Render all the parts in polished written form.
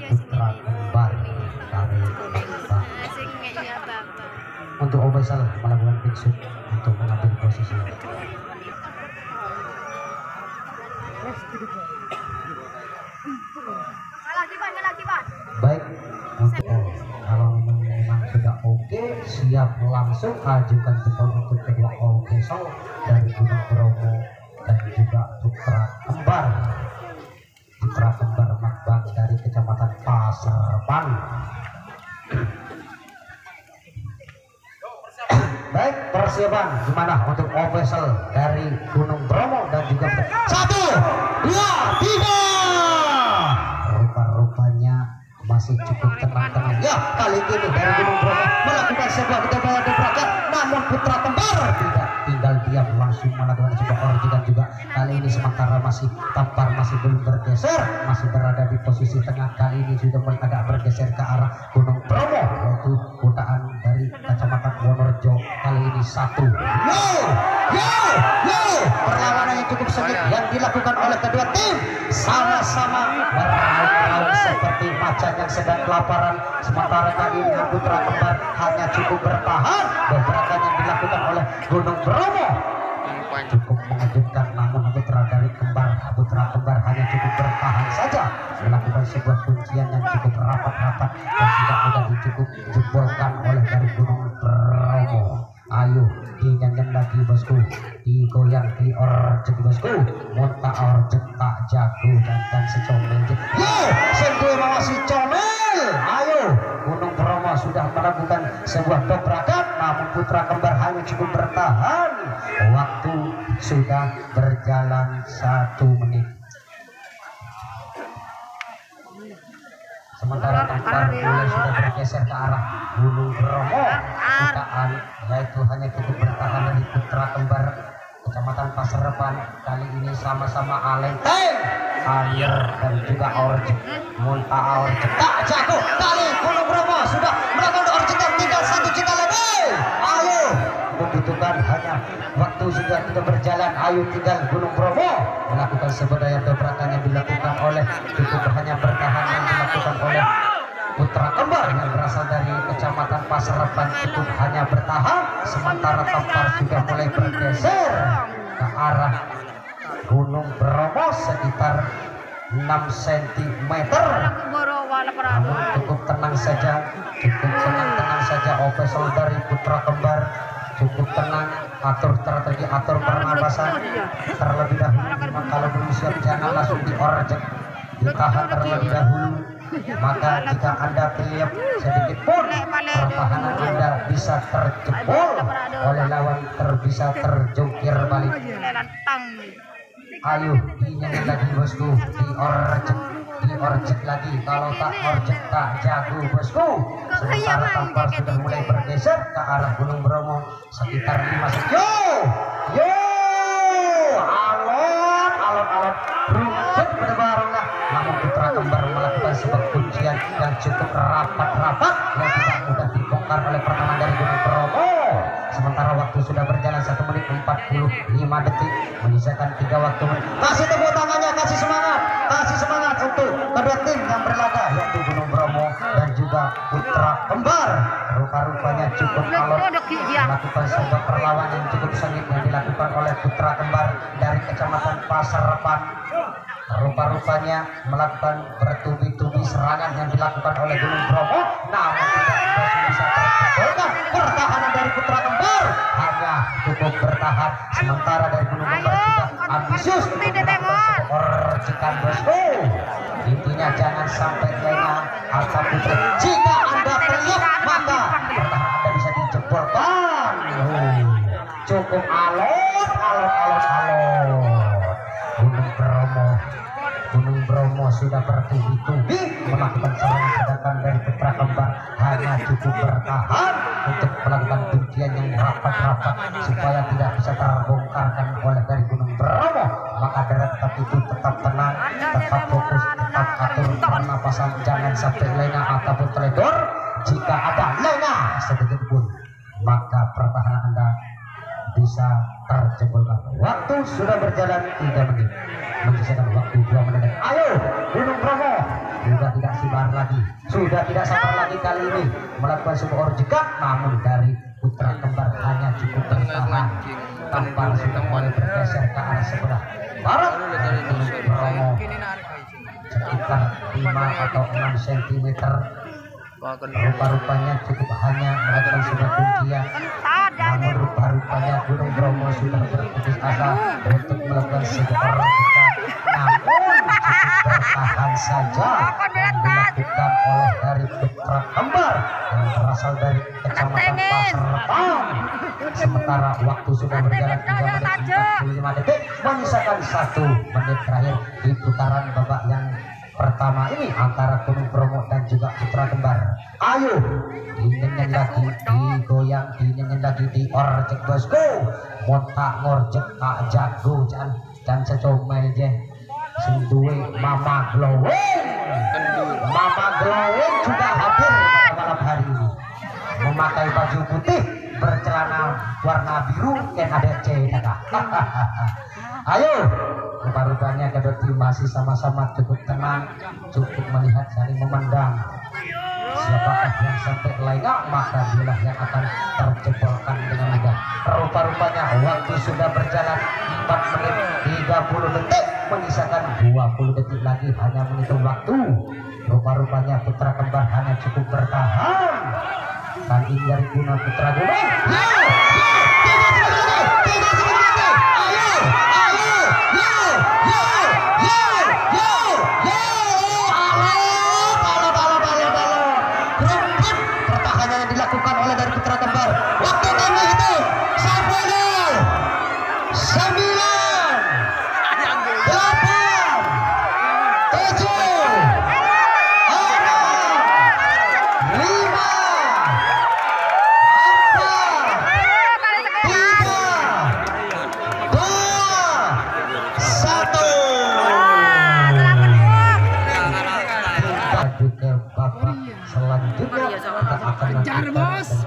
putra kembar dari Bang. Untuk Obaisal melakukan big shoot untuk mengambil posisi. Baik, untuk kalau memang sudah oke, siap langsung ajukan jempol untuk kedua Obaisal dari Gunung Bromo dan juga putra kembar Makbang dari Kecamatan Pasarpan. Baik, persiapan gimana untuk Obaisal dari Gunung Bromo dan juga 1, 2, 3. Rupa-rupanya masih cukup tenang-tenang. Ya, kali ini dari Gunung Bromo melakukan sebuah getaran dobrakan, namun putra kembar tidak tinggal diam, langsung melakukan sebuah orjikan juga. Kali ini sementara masih tampar, masih belum bergeser, masih berada di posisi tengah. Kali ini sudah mulai agak bergeser ke arah Gunung Bromo, yaitu kutaan dari Kecamatan Wonorejo. Kali ini 1. Perlawanan yang cukup sengit yang dilakukan oleh kedua tim, sama-sama meraung-raung seperti macan yang sedang kelaparan. Sementara kali ini putra kembar hanya cukup bertahan. Dobrakan yang dilakukan oleh Gunung Bromo cukup mengejutkan, namun putra kembar hanya cukup bertahan saja, melakukan sebuah kuncian yang cukup rapat-rapat dan tidak mudah cukup jebolkan oleh dari Gunung Bromo. Ayo dinyanyikan lagi bosku, digoyang di orjek bosku, monta orjek tak jago dan secomel. Yo, sentuh mawasi comel. Ayo, Gunung Bromo sudah melakukan sebuah dobrakan, namun putra kembar hanya cukup bertahan. Waktu sudah berjalan 1 menit. Sementara tampar mulai sudah bergeser ke arah Gunung Bromo. Kutaan yaitu hanya cukup bertahan dari putra kembar Kecamatan Pasarpan. Kali ini sama-sama alenteng, air dan juga orjek, monta orjek tak jago. Kali Gunung Bromo sudah melakukan orjek dan tinggal 1 juta lebih. Ayo, membutuhkan hanya waktu sudah tidak berjalan. Ayo tinggal Gunung Bromo melakukan sebuah daya dobrakan yang dilakukan oleh cukup hanya bertahan yang dilakukan oleh putra kembar yang berasal dari Kecamatan Pasarpan cukup hanya bertahan. Sementara tampar sudah mulai bergeser ke arah Gunung Bromo sekitar 6 cm. Namun cukup tenang saja, tenang saja Obaisal dari putra kembar cukup tenang, atur strategi, atur pernapasan terlebih dahulu. Kalau belum siap jangan langsung diorjek, ditahan terlebih dahulu. Maka jika Anda terlihat sedikit pun pertahanan Anda bisa terjebol oleh lawan, bisa terjungkir balik. Ayo dinyanyikan lagi bosku, diorjek lagi. Kalau tak orjek tak jago bosku. Sementara tampar sudah mulai bergeser ke arah Gunung Bromo sekitar 5 cm. Yo, alon rumput berbarenglah. Namun putra kembar melakukan sebuah kuncian yang cukup rapat-rapat yang tidak mudah dibongkar oleh pertahanan dari Gunung Bromo. Sementara waktu sudah berjalan 1 menit 45 detik, menyisakan 3 waktu menit. Kasih tepuk tangannya, kasih semangat untuk kedua tim yang berlaga, yaitu Gunung Bromo dan juga putra kembar. Rupa-rupanya cukup alot melakukan sebuah perlawanan yang cukup sengit yang dilakukan oleh putra kembar dari Kecamatan Pasarpan. Rupa-rupanya melakukan bertubi-tubi serangan yang dilakukan oleh Gunung Bromo, namun tidak bisa terjebak. Pertahanan dari putra kembar hanya cukup bertahan. Sementara dari Gunung kembar sudah ambisius orjekan bosku. Intinya jangan sampai lengah atau putih. Jika Anda terlihat maka pertahanan Anda bisa dijebolkan. Cukup alot. Gunung Bromo sudah bertubi-tubi melakukan serangan, sedangkan dari putra kembar hanya cukup bertahan untuk melakukan kuncian yang rapat-rapat supaya tidak bisa terbongkarkan oleh dari Gunung Bromo. Maka dari tetap itu tetap tenang, tetap fokus, tetap atur pernapasan, jangan sampai lengah ataupun teledor. Jika ada lengah sedikit pun maka pertahanan Anda bisa terjebolkan. Waktu sudah berjalan 3 menit, menyisakan waktu 2 menit. Ayo Gunung Bromo juga tidak sabar lagi, sudah tidak sabar lagi kali ini melakukan sebuah orjekan, namun dari putra kembar hanya cukup bertahan. Tampar sudah mulai bergeser ke arah sebelah barat. Bromo sekitar 5 atau 6 cm. Rupa-rupanya cukup hanya melakukan sebuah kuncian, namun rupa-rupanya Gunung Bromo sudah berputus asa untuk melakukan sebuah orjekan, namun cukup bertahan saja yang dilakukan oleh dari putra kembar yang berasal dari kecamatan Pasar. Sementara waktu sudah berjalan 3 menit 45 detik, menyisakan 1 menit terakhir di putaran babak yang pertama ini antara Gunung Bromo dan juga putra kembar. Ayo dinyanyiin lagi, digoyang, dinyanyiin lagi, diorjek bosku. Montak ngorjek tak jago dan secomel je sing duwe Mama Glowing. Mama Glowing juga hadir pada malam hari ini memakai baju putih bercelana warna biru dan ada C. Ayo, rupa-rupanya kedua tim masih sama-sama cukup tenang, cukup melihat saling memandang. Siapakah yang sampai lengah, maka dialah yang akan terjebolkan dengan mudah. Rupa-rupanya waktu sudah berjalan 4 menit 30 detik, menyisakan 20 detik lagi hanya menghitung waktu. Rupa-rupanya putra kembar hanya cukup bertahan. Kali ini dari guna putra gunung.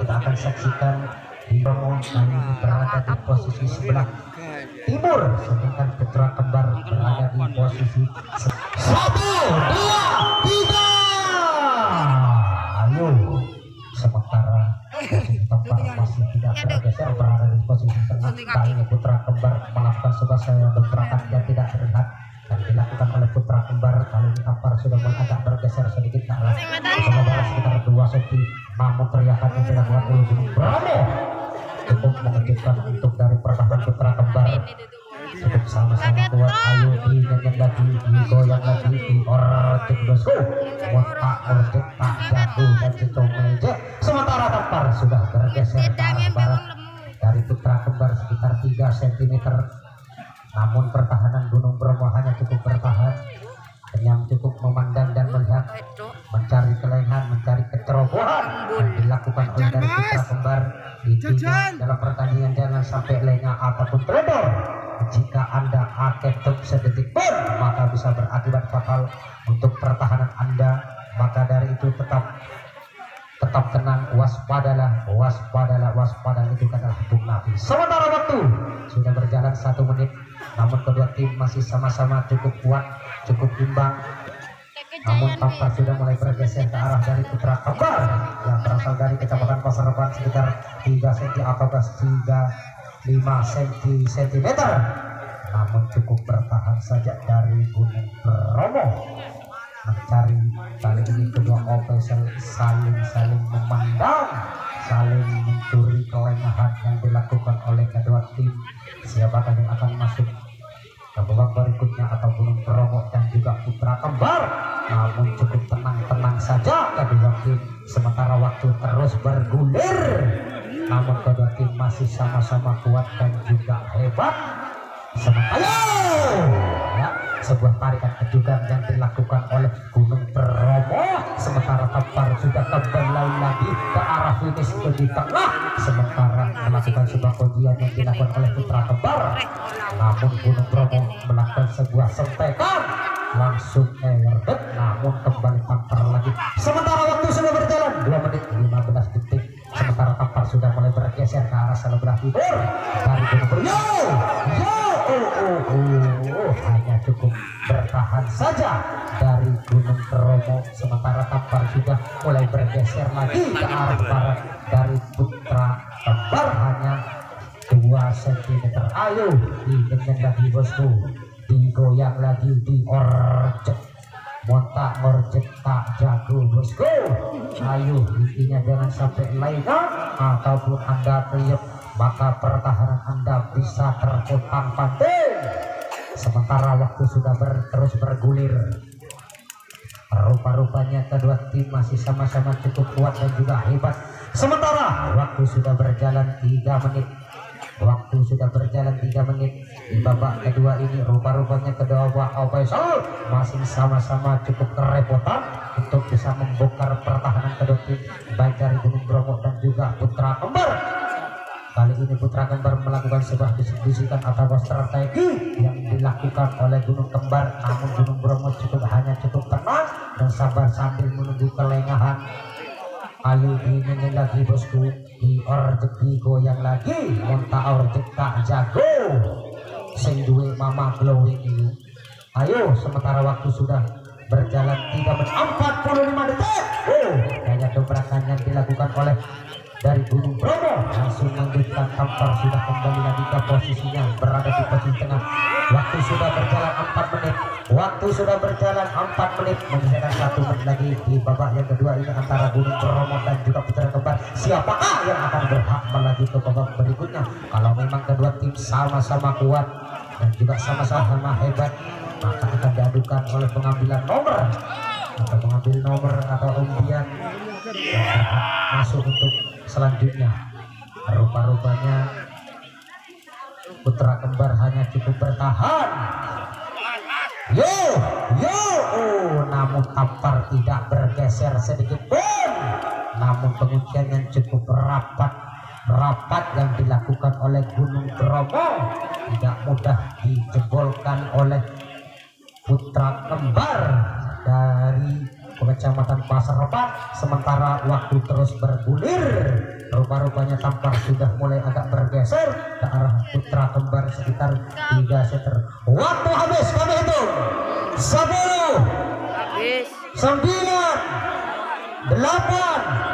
Kita akan saksikan Bromo kali ini berada di posisi sebelah timur, sedangkan putra kembar berada di posisi 1, 2, 3. Ayo, sementara posisi tempat masih tidak bergeser, berada di posisi tengah. Kali ini putra kembar melakukan sebuah gerakan yang tidak terlihat dan dilakukan oleh putra kembar. Kali ini Tampar sudah mulai agak bergeser sedikit ke arah sekitar 2 cm, namun teriakan yang dilakukan oleh Gunung Bromo cukup mengejutkan untuk dari pertahanan putra kembar. Cukup sama-sama kuat. Ayo dinyanyiin lagi, digoyang lagi, diorjek bosku. Montak orjek tak jago dan cecomeje. Sementara Tampar sudah bergeser ke arah barat dari putra kembar sekitar 3 cm. Namun pertahanan Gunung Bromo hanya cukup bertahan, yang cukup memandang dan melihat, mencari kelengahan, mencari kecerobohan yang dilakukan oleh dari putra kembar. Intinya dalam pertandingan jangan sampai lengah ataupun teledor. Jika Anda aketuk sedetik pun, maka bisa berakibat fatal untuk pertahanan Anda. Maka dari itu tetap tenang, waspadalah, itu adalah Bung Nafi. Sementara waktu sudah berjalan 1 menit, namun kedua tim masih sama-sama cukup kuat, cukup imbang. Namun Tampar sudah mulai bergeser ke arah dari putra kembar yang berasal dari kecamatan Pasar sekitar 3 cm atau 5 cm. Namun cukup bertahan saja dari Gunung Bromo mencari. Kali ini kedua official saling memandang, saling mencuri kelengahan yang dilakukan oleh kedua tim. Siapakah yang akan masuk ke babak berikutnya atau Gunung Bromo dan juga putra kembar? Namun cukup tenang saja kedua tim, sementara waktu terus bergulir. Namun kedua tim masih sama-sama kuat dan juga hebat. Sementara ya, sebuah tarikan kejutan yang dilakukan oleh Gunung Bromo, sementara Tampar sudah kembali lagi ke arah finish itu di tengah, sementara melakukan sebuah ujian yang dilakukan oleh putra kembar. Namun Gunung Bromo melakukan sebuah sentekan langsung airbag, namun kembali Tampar lagi. Sementara waktu sudah berjalan 2 menit 15 detik, sementara Tampar sudah mulai bergeser ke arah sebelah timur dari Gunung Bromo. Hanya cukup bertahan saja dari Gunung Bromo Bromo. Sementara Tampar sudah mulai bergeser lagi ke arah barat dari putra kembar hanya 2 cm. Ayo digendeng lagi bosku, digoyang lagi, diorjek montak ngorjek tak jago bosku. Ayo intinya jangan sampai lengah ataupun anda terlihat, maka pertahanan anda bisa terpontang-panting. Sementara waktu sudah terus bergulir. Rupa-rupanya kedua tim masih sama-sama cukup kuat dan juga hebat. Sementara waktu sudah berjalan 3 menit. Waktu sudah berjalan 3 menit di babak kedua ini. Rupa-rupanya kedua Faisal masih sama-sama cukup kerepotan untuk bisa membongkar pertahanan kedua tim, baik dari Gunung Bromo dan juga Putra Kembar. Kali ini Putra Kembar melakukan sebuah bisikan atau strategi yang dilakukan oleh Gunung Kembar, namun Gunung Bromo hanya cukup tenang dan sabar sambil menunggu kelengahan. Ayo diingin lagi bosku, diorjek digoyang lagi, monta orjek tak jago sing duwe mama glowing ini. Ayo sementara waktu sudah berjalan 3 menit 45 detik. Gaya dobrakan yang dilakukan oleh dari Gunung Bromo langsung menunjukkan Tampar sudah kembali lagi ke posisinya, berada di posisi tengah. Waktu sudah berjalan 4 menit. Waktu sudah berjalan 4 menit, menyisakan 1 menit lagi di babak yang kedua ini antara Gunung Bromo dan juga Putra Kembar. Siapakah yang akan berhak melaju ke babak berikutnya? Kalau memang kedua tim sama-sama kuat dan juga sama-sama hebat, maka akan diadukan oleh pengambilan nomor atau pengambil nomor atau undian yang berhak masuk untuk selanjutnya. Rupa-rupanya Putra Kembar hanya cukup bertahan. Namun Tampar tidak bergeser sedikit pun. Namun penguncian yang cukup rapat yang dilakukan oleh Gunung Bromo tidak mudah dijebolkan oleh Putra Kembar dari Kecamatan Pasar Repat. Sementara waktu terus bergulir, rupa-rupanya Tampar sudah mulai agak bergeser ke arah Putra Kembar sekitar 3 meter. Waktu habis, kami hitung 10 9 8